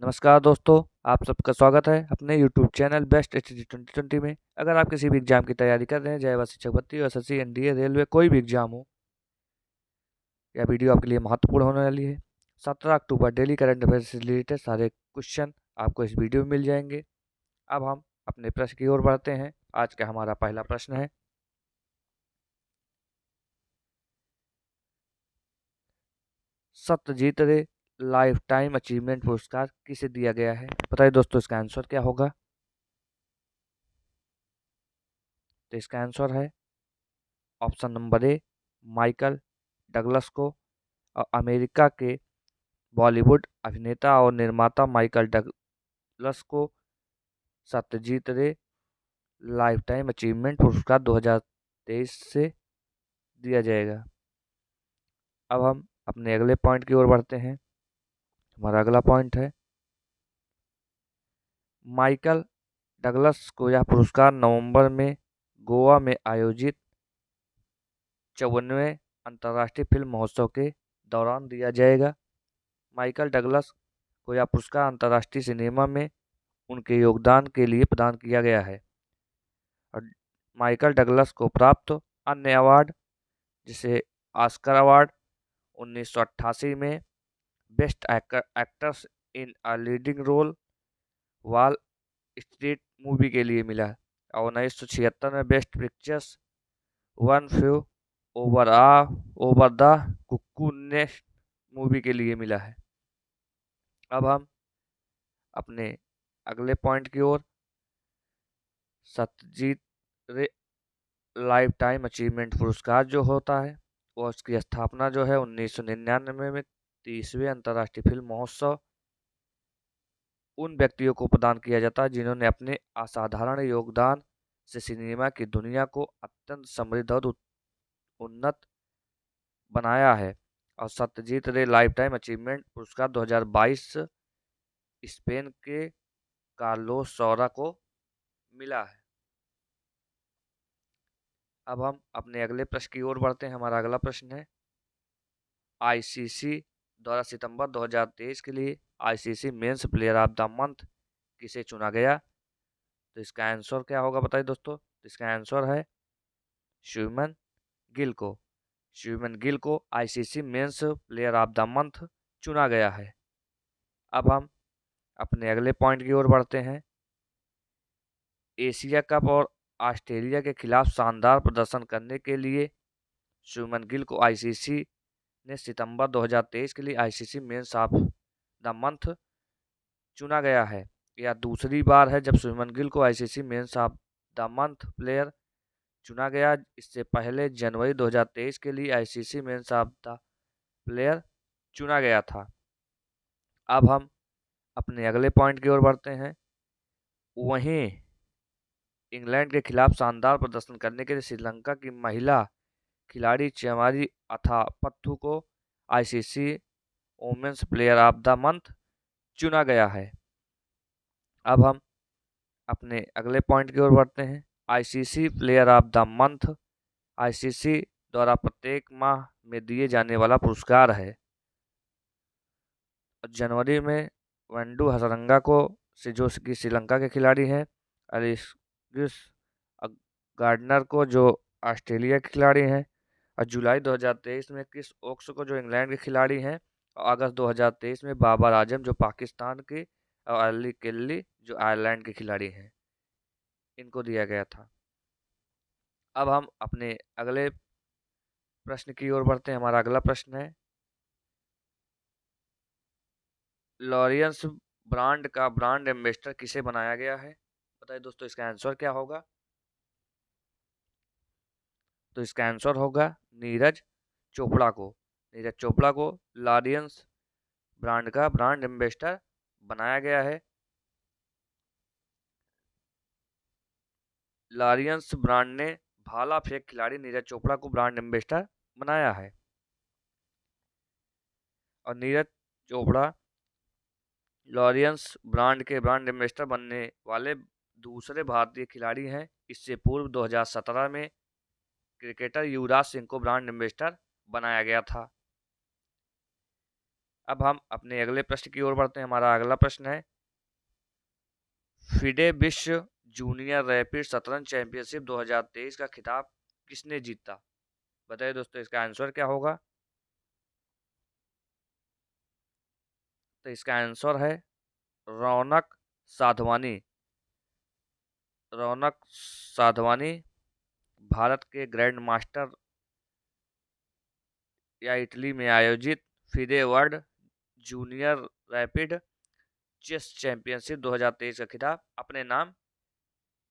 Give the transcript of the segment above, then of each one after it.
नमस्कार दोस्तों, आप सबका स्वागत है अपने यूट्यूब चैनल बेस्ट एचडी 2020 में। अगर आप किसी भी एग्जाम की तैयारी कर रहे हैं, चाहे वह शिक्षक भर्ती हो, एसएससी, एनडीए, रेलवे, कोई भी एग्जाम हो, यह वीडियो आपके लिए महत्वपूर्ण होने वाली है। 17 अक्टूबर डेली करंट अफेयर से रिलेटेड सारे क्वेश्चन आपको इस वीडियो में मिल जाएंगे। अब हम अपने प्रश्न की ओर बढ़ते हैं। आज का हमारा पहला प्रश्न है, सत्यजीत रे लाइफ टाइम अचीवमेंट पुरस्कार किसे दिया गया है? बताइए दोस्तों, इसका आंसर क्या होगा? तो इसका आंसर है option number A, Michael Douglas को। अमेरिका के बॉलीवुड अभिनेता और निर्माता माइकल डगलस को सत्यजीत रे लाइफटाइम अचीवमेंट पुरस्कार 2023 से दिया जाएगा। अब हम अपने अगले पॉइंट की ओर बढ़ते हैं। हमारा अगला पॉइंट है, माइकल डगलस को यह पुरस्कार नवंबर में गोवा में आयोजित 54वें अंतर्राष्ट्रीय फिल्म महोत्सव के दौरान दिया जाएगा। माइकल डगलस को यह पुरस्कार अंतर्राष्ट्रीय सिनेमा में उनके योगदान के लिए प्रदान किया गया है। और माइकल डगलस को प्राप्त अन्य अवार्ड, जिसे ऑस्कर अवार्ड 1988 में best actors in a leading role Wall Street movie के लिए मिला है, और 1976 में best pictures one flew over the cuckoo nest movie के लिए मिला है। अब हम अपने अगले पॉइंट की ओर, सत्यजीत रे लाइफ टाइम अचीवमेंट पुरस्कार जो होता है, वो उसकी स्थापना जो है 1999 में 30वें अंतर्राष्ट्रीय फिल्म महोत्सव उन व्यक्तियों को प्रदान किया जाता है जिन्होंने अपने असाधारण योगदान से सिनेमा की दुनिया को अत्यंत समृद्ध और उन्नत बनाया है। और सत्यजीत रे लाइफ टाइम अचीवमेंट पुरस्कार 2022 स्पेन के कार्लोस सौरा को मिला है। अब हम अपने अगले प्रश्न की ओर बढ़ते हैं। हमारा अगला प्रश्न है, आईसीसी द्वारा सितंबर 2023 के लिए ICC men's player of the month किसे चुना गया? तो इसका आंसर क्या होगा, बताइए दोस्तों। तो इसका आंसर है शुभमन गिल को। शुभमन गिल को ICC men's player of the month चुना गया है। अब हम अपने अगले पॉइंट की ओर बढ़ते हैं। एशिया कप और ऑस्ट्रेलिया के खिलाफ शानदार प्रदर्शन करने के लिए शुभमन गिल को आईसीसी ने सितंबर 2023 के लिए ICC men's of the month चुना गया है। यह दूसरी बार है जब शुभमन गिल को ICC men's of the month player चुना गया। इससे पहले जनवरी 2023 के लिए ICC men's of the player चुना गया था। अब हम अपने अगले पॉइंट की ओर बढ़ते हैं। वहीं इंग्लैंड के खिलाफ शानदार प्रदर्शन करने के लिए श्रीलंका की महिला खिलाड़ी चेमारी अथापत्थु को ICC women's player of the month चुना गया है। अब हम अपने अगले पॉइंट की ओर बढ़ते हैं। ICC player of the month ICC द्वारा प्रत्येक माह में दिए जाने वाला पुरस्कार है। जनवरी में वेंडू हसरंगा को, से जो कि श्रीलंका के खिलाड़ी हैं, अलिस गार्डनर को जो ऑस्ट्रेलिया के खिलाड़ी हैं, और जुलाई 2023 में क्रिस ओक्स को जो इंग्लैंड के खिलाड़ी हैं, और अगस्त 2023 में बाबर आजम जो पाकिस्तान के, और अली केल्ली जो आयरलैंड के खिलाड़ी हैं, इनको दिया गया था। अब हम अपने अगले प्रश्न की ओर बढ़ते हैं। हमारा अगला प्रश्न है, लॉरियंस ब्रांड का ब्रांड एम्बेसडर किसे बनाया गया है? बताइए दोस्तों, इसका आंसर क्या होगा? तो इसका आंसर होगा नीरज चोपड़ा को। नीरज चोपड़ा को लॉरियंस ब्रांड का ब्रांड एम्बेसडर बनाया गया है। लॉरियंस ब्रांड ने भाला फेंक खिलाड़ी नीरज चोपड़ा को ब्रांड एम्बेसडर बनाया है। और नीरज चोपड़ा लॉरियंस ब्रांड के ब्रांड एम्बेसडर बनने वाले दूसरे भारतीय खिलाड़ी हैं। इससे पूर्व 2017 में क्रिकेटर युवराज सिंह को ब्रांड एम्बेसडर बनाया गया था। अब हम अपने अगले प्रश्न की ओर बढ़ते हैं। हमारा अगला प्रश्न है, फिडे विश्व जूनियर रैपिड शतरंज चैंपियनशिप 2023 का खिताब किसने जीता? बताइए दोस्तों, इसका आंसर क्या होगा? तो इसका आंसर है रौनक साधवानी। रौनक साधवानी भारत के ग्रैंड मास्टर या इटली में आयोजित FIDE world junior rapid chess championship 2023 का खिताब अपने नाम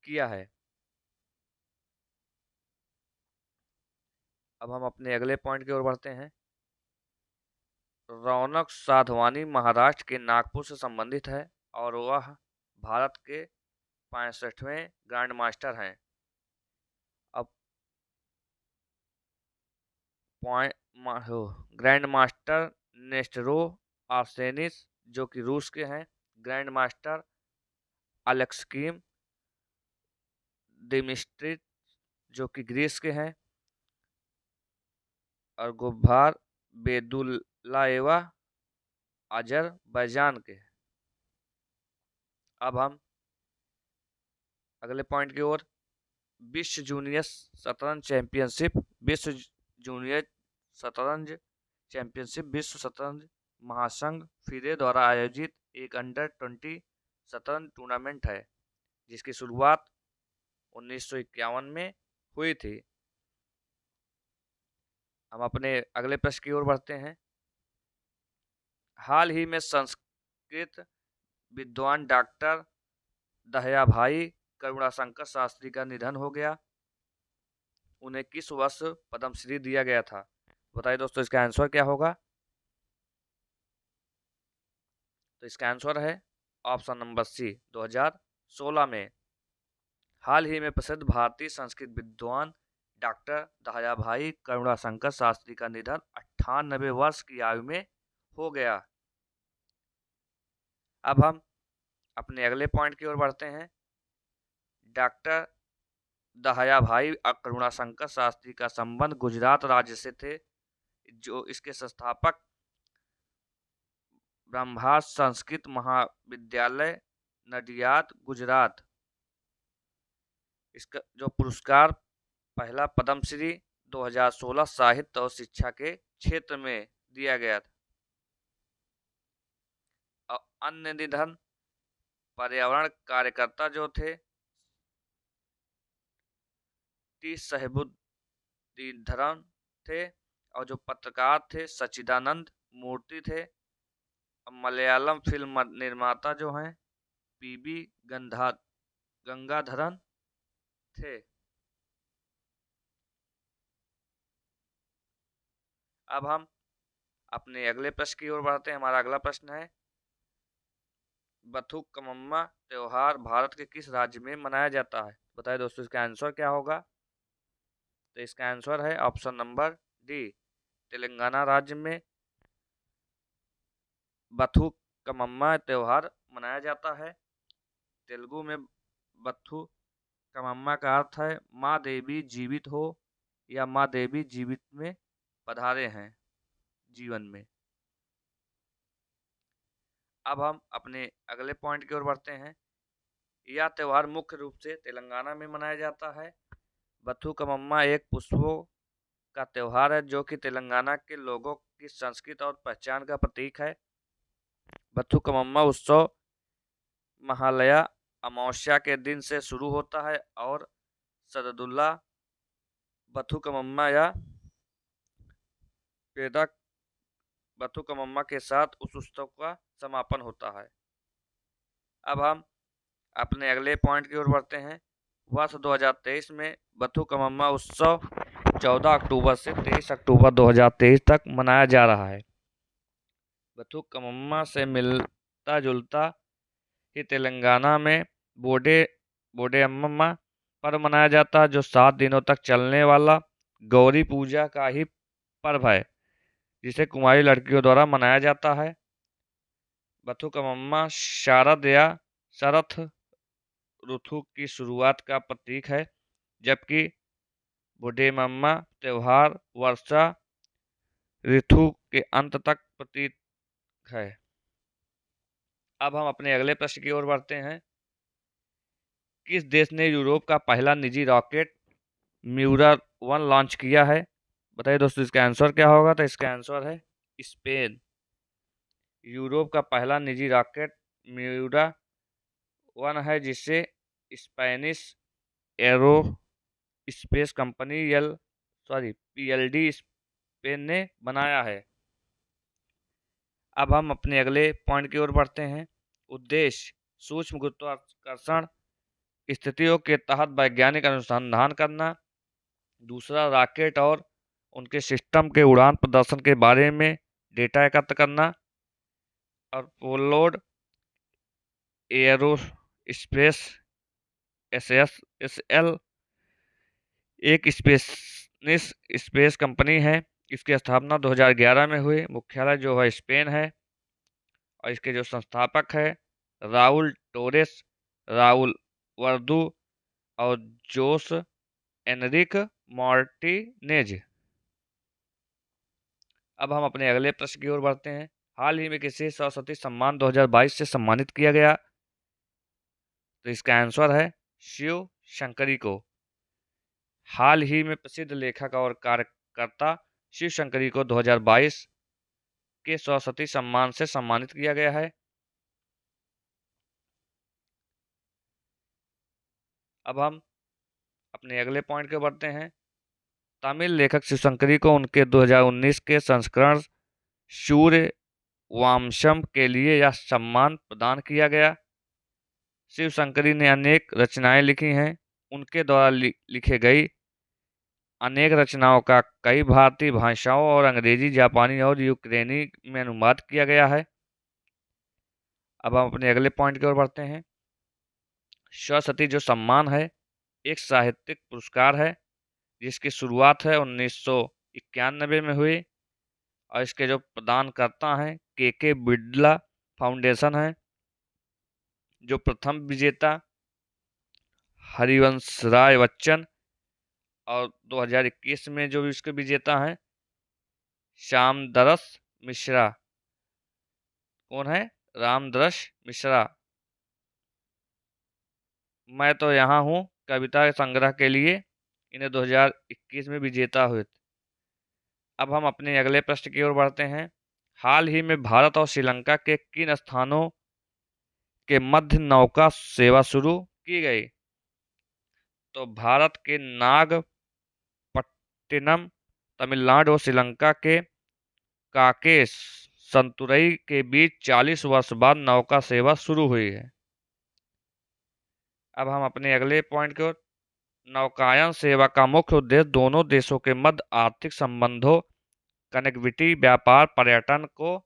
किया है। अब हम अपने अगले पॉइंट की ओर बढ़ते हैं। रौनक साधवानी महाराष्ट्र के नागपुर से संबंधित है और वह भारत के 65वें ग्रैंड मास्टर हैं। अब ग्रैंड मास्टर नेस्टरो आर्सेनिस जो कि रूस के हैं, ग्रैंड मास्टर अलेक्सकीम दिमित्रिस जो कि ग्रीस के हैं, और गुब्बार बेदुल्लाएवा अजरबैजान के। अब हम अगले पॉइंट की ओर, विश्व जूनियर शतरंज चैंपियनशिप विश्व जूनियर शतरंज चैंपियनशिप विश्व शतरंज महासंघ फिडे द्वारा आयोजित एक अंडर-20 शतरंज टूर्नामेंट है जिसकी शुरुआत 1951 में हुई थी। हम अपने अगले प्रश्न की ओर बढ़ते हैं। हाल ही में संस्कृत विद्वान डॉक्टर दहयाभाई करुणाशंकर शास्त्री का निधन हो गया। उन्हें किस वर्ष पद्मश्री दिया गया था? बताइए दोस्तों, इसका आंसर क्या होगा? तो इसका आंसर है ऑप्शन नंबर सी, 2016 में। हाल ही में प्रसिद्ध भारतीय संस्कृत विद्वान डॉक्टर दहयाभाई करुणाशंकर शास्त्री का निधन 98 वर्ष की आयु में हो गया। अब हम अपने अगले पॉइंट की ओर बढ़ते हैं। डॉक्टर दहयाभाई करुणाशंकर शास्त्री का संबंध गुजरात राज्य से थे, जो इसके संस्थापक ब्रह्मास संस्कृत महाविद्यालय नडियाद गुजरात। इसका जो पुरस्कार पहला पद्मश्री 2016 साहित्य और शिक्षा के क्षेत्र में दिया गया था। और अन्य निधन पर्यावरण कार्यकर्ता जो थे टी साहिबुद्दीन थे, और जो पत्रकार थे सच्चिदानंद मूर्ति थे। मलयालम फिल्म निर्माता जो हैं पीबी गंगाधरन थे। अब हम अपने अगले प्रश्न की ओर बढ़ते हैं। हमारा अगला प्रश्न है, बथुकम्मा त्योहार भारत के किस राज्य में मनाया जाता है? बताइए दोस्तों, इसका आंसर क्या होगा? तो इसका आंसर है ऑप्शन नंबर डी, तेलंगाना राज्य में बथुकम्मा त्योहार मनाया जाता है। तेलुगु में बथुकम्मा का अर्थ है माँ देवी जीवित हो या माँ देवी जीवित में पधारे हैं जीवन में। अब हम अपने अगले पॉइंट की ओर बढ़ते हैं। यह त्योहार मुख्य रूप से तेलंगाना में मनाया जाता है। बथुकम्मा एक पुष्पों का त्योहार है जो कि तेलंगाना के लोगों की संस्कृति और पहचान का प्रतीक है। बथुकम्मा उत्सव महालया अमावस्या के दिन से शुरू होता है और सरदुल्ला बथुकम्मा या पेदा बथुकम्मा के साथ उस उत्सव का समापन होता है। अब हम अपने अगले पॉइंट की ओर बढ़ते हैं। वर्ष 2023 में बथुकम्मा उत्सव 14 अक्टूबर से 23 अक्टूबर 2023 तक मनाया जा रहा है। बथुकम्मा से मिलता जुलता ही तेलंगाना में बोडेअम्मा पर्व मनाया जाता है, जो 7 दिनों तक चलने वाला गौरी पूजा का ही पर्व है जिसे कुंवारी लड़कियों द्वारा मनाया जाता है। बथुकम्मा शारद या शरथ ऋतु की शुरुआत का प्रतीक है, जबकि बोडेअम्मा त्योहार वर्षा ऋतु के अंत तक है। अब हम अपने अगले प्रश्न की ओर बढ़ते हैं। किस देश ने यूरोप का पहला निजी रॉकेट म्यूरर 1 लॉन्च किया है? बताइए दोस्तों, इसका आंसर क्या होगा? तो इसका आंसर है स्पेन। यूरोप का पहला निजी रॉकेट म्यूरर 1 है, जिसे Spanish arrow space company PLD Spain ने बनाया है। अब हम अपने अगले पॉइंट की ओर बढ़ते हैं। उद्देश्य सूक्ष्म गुरुत्वाकर्षण स्थितियों के तहत वैज्ञानिक अनुसंधान करना। दूसरा, रॉकेट और उनके सिस्टम के उड़ान प्रदर्शन के बारे में डेटा एकत्र करना। और पोलोड एयरोस्पेस SSL एक स्पेनिश स्पेस कंपनी है। इसकी स्थापना 2011 में हुई। मुख्यालय जो है स्पेन है। और इसके जो संस्थापक है राउल टोरेस, राउल वर्दू और जोस एनरिक मार्टिनेज। अब हम अपने अगले प्रश्न की ओर बढ़ते हैं। हाल ही में किसे सरस्वती सम्मान 2022 से सम्मानित किया गया? तो इसका आंसर है शिव शंकरी को। हाल ही में प्रसिद्ध लेखक और कार्यकर्ता शिव शंकरी को 2022 के सरस्वती सम्मान से सम्मानित किया गया है। अब हम अपने अगले पॉइंट के बढ़ते हैं। तमिल लेखक शिवशंकरी को उनके 2019 के संस्करण सूर्य वामशम के लिए यह सम्मान प्रदान किया गया। शिवशंकरी ने अनेक रचनाएं लिखी हैं। उनके द्वारा लिखे गई अनेक रचनाओं का कई भारतीय भाषाओं और अंग्रेजी, जापानी और यूक्रेनी में अनुवाद किया गया है। अब हम अपने अगले पॉइंट की ओर बढ़ते हैं। सरस्वती जो सम्मान है एक साहित्यिक पुरस्कार है, जिसकी शुरुआत है 1991 में हुई। और इसके जो प्रदानकर्ता हैं के बिड़ला फाउंडेशन है। जो प्रथम विजेता हरिवंश राय बच्चन। और 2021 में जो इसके विजेता हैं श्यामदरस मिश्रा। कौन है? रामदरस मिश्रा। मैं तो यहाँ हूँ कविता संग्रह के लिए इन्हें 2021 में विजेता हुए। अब हम अपने अगले प्रश्न की ओर बढ़ते हैं। हाल ही में भारत और श्रीलंका के किन स्थानों के मध्य नौका सेवा शुरू की गई? तो भारत के नागपट्टिनम तमिलनाडु और श्रीलंका के काके संतुरई के बीच 40 वर्ष बाद नौका सेवा शुरू हुई है। अब हम अपने अगले पॉइंट की ओर। नौकायन सेवा का मुख्य उद्देश्य दोनों देशों के मध्य आर्थिक संबंधों, कनेक्टिविटी, व्यापार, पर्यटन को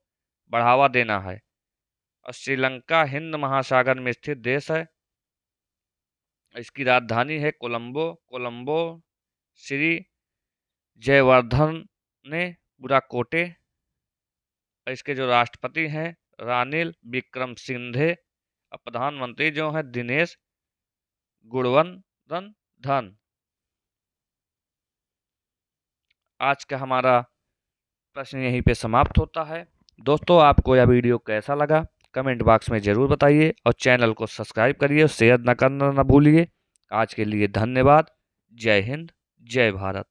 बढ़ावा देना है। और श्रीलंका हिंद महासागर में स्थित देश है। इसकी राजधानी है कोलंबो। कोलंबो श्री जयवर्धने बुराकोटे। इसके जो राष्ट्रपति हैं रानिल विक्रमसिंघे। और प्रधानमंत्री जो हैं दिनेश गुणवर्धन धन। आज का हमारा प्रश्न यहीं पे समाप्त होता है। दोस्तों, आपको यह वीडियो कैसा लगा कमेंट बॉक्स में ज़रूर बताइए। और चैनल को सब्सक्राइब करिए और शेयर न करना न भूलिए। आज के लिए धन्यवाद। जय हिंद, जय भारत।